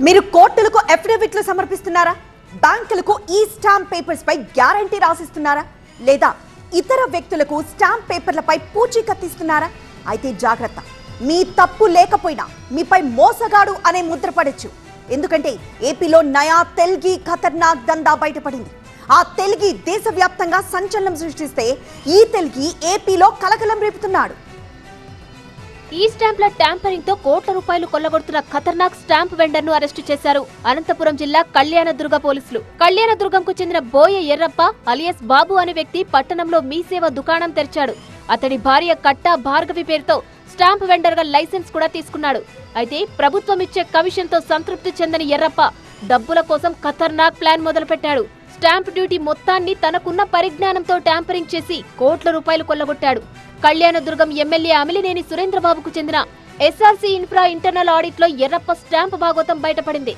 మీరు కోర్టులకు అఫిడవిట్లు సమర్పిస్తున్నారా? బ్యాంకులకు ఈ స్టాంప్ పేపర్స్ పై గ్యారంటీ రాసిస్తున్నారా? లేదా ఇతర వ్యక్తులకు స్టాంప్ పేపర్లపై పూచీకత్తిస్తున్నారా? అయితే జాగ్రత్త, మీ తప్పు లేకపోయినా మీపై మోసగాడు అనే ముద్ర పడొచ్చు. ఎందుకంటే ఏపీలో నయా తెల్గి ఖతర్నాక్ దందా బయటపడింది. ఆ తెల్గి దేశవ్యాప్తంగా సంచలనం సృష్టిస్తే ఈ తెల్గి ఏపీలో కలకలం రేపుతున్నాడు. ఈ స్టాంప్ల ట్యాంపరింగ్ తో కోట్ల రూపాయలు కొల్లగొడుతున్న ఖతర్నాక్ స్టాంప్ వెండర్ ను అరెస్టు చేశారు అనంతపురం జిల్లా కళ్యాణదుర్గ పోలీసులు. కళ్యాణదుర్గంకు చెందిన బోయ ఎర్రప్ప అలియాస్ బాబు అనే వ్యక్తి పట్టణంలో మీ సేవ దుకాణం తెరిచాడు. అతడి భార్య కట్టా భార్గవి పేరుతో స్టాంప్ వెండర్ గా లైసెన్స్ కూడా తీసుకున్నాడు. అయితే ప్రభుత్వం ఇచ్చే కమిషన్ తో సంతృప్తి చెందని ఎర్రప్ప డబ్బుల కోసం ఖతర్నాక్ ప్లాన్ మొదలుపెట్టాడు. స్టాంప్ డ్యూటీ మొత్తాన్ని తనకున్న పరిజ్ఞానంతో ట్యాంపరింగ్ చేసి కోట్ల రూపాయలు కొల్లగొట్టాడు. కళ్యాణదుర్గం ఎమ్మెల్యే అమిలినేని సురేంద్రబాబుకు చెందిన ఎస్ఆర్సీ ఇన్ఫ్రా ఇంటర్నల్ ఆడిట్ లో ఎర్రప్ప స్టాంప్ భాగోతం బయటపడింది.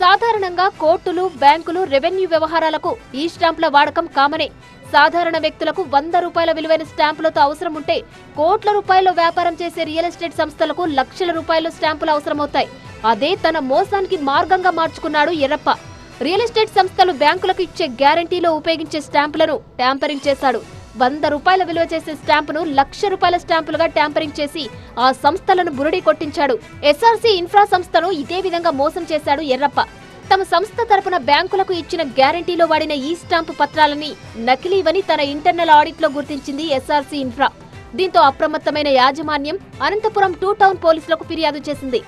సాధారణంగా కోర్టులు, బ్యాంకులు, రెవెన్యూ వ్యవహారాలకు ఈ స్టాంపుల వాడకం కామనే. సాధారణ వ్యక్తులకు 100 రూపాయల విలువైన స్టాంపులతో అవసరం ఉంటే కోట్ల రూపాయల వ్యాపారం చేసే రియల్ ఎస్టేట్ సంస్థలకు లక్షల రూపాయల స్టాంపులు అవసరమవుతాయి. అదే తన మోసానికి మార్గంగా మార్చుకున్నాడు ఎర్రప్ప. రియల్ ఎస్టేట్ సంస్థలు బ్యాంకులకు ఇచ్చే గ్యారంటీలో ఉపయోగించే స్టాంపులను ట్యాంపరింగ్ చేశాడు. 100 రూపాయల విలువ చేసే స్టాంపును 1,00,000 రూపాయల స్టాంపులుగా ట్యాంపరింగ్ చేసి ఆ సంస్థలను బురడి కొట్టించాడు. ఎస్ఆర్సీ ఇన్ఫ్రా సంస్థను ఇదే విధంగా మోసం చేశాడు ఎర్రప్ప. తమ సంస్థ తరపున బ్యాంకులకు ఇచ్చిన గ్యారంటీలో వాడిన ఈ స్టాంపు పత్రాలని నకిలీవని తన ఇంటర్నల్ ఆడిట్ లో గుర్తించింది ఎస్ఆర్సీ ఇన్ఫ్రా. దీంతో అప్రమత్తమైన యాజమాన్యం అనంతపురం 2 టౌన్ పోలీసులకు ఫిర్యాదు చేసింది.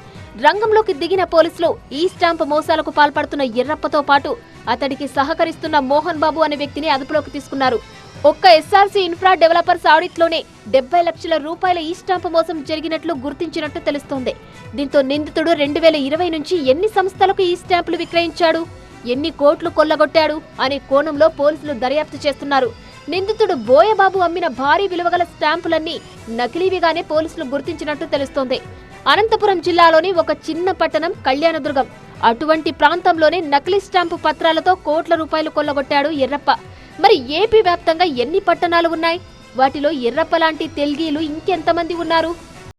రంగంలోకి దిగిన పోలీసులు ఈ స్టాంపు మోసాలకు పాల్పడుతున్న ఎర్రప్పతో పాటు అతడికి సహకరిస్తున్న మోహన్ బాబు అనే వ్యక్తిని అదుపులోకి తీసుకున్నారు. ఒక్క ఎస్ఆర్సీ ఇన్ఫ్రా డెవలపర్స్ ఆడిట్ లోనే 70 లక్షల రూపాయల ఈ స్టాంపు మోసం జరిగినట్లు గుర్తించినట్టు తెలుస్తోంది. దీంతో నిందితుడు 2020 నుంచి ఎన్ని సంస్థలకు ఈ స్టాంపులు విక్రయించాడు, ఎన్ని కోట్లు కొల్లగొట్టాడు అనే కోణంలో పోలీసులు దర్యాప్తు చేస్తున్నారు. నిందితుడు బోయబాబు అమ్మిన భారీ విలువగల స్టాంపులన్నీ నకిలీవిగానే పోలీసులు గుర్తించినట్టు తెలుస్తోంది. అనంతపురం జిల్లాలోని ఒక చిన్న పట్టణం కళ్యాణదుర్గం. అటువంటి ప్రాంతంలోనే నకిలీ స్టాంపు పత్రాలతో కోట్ల రూపాయలు కొల్లగొట్టాడు ఎర్రప్ప. మరి ఏపీ వ్యాప్తంగా ఎన్ని పట్టణాలు ఉన్నాయి? వాటిలో ఎర్రప్ప లాంటి తెల్గీలు ఇంకెంతమంది ఉన్నారు?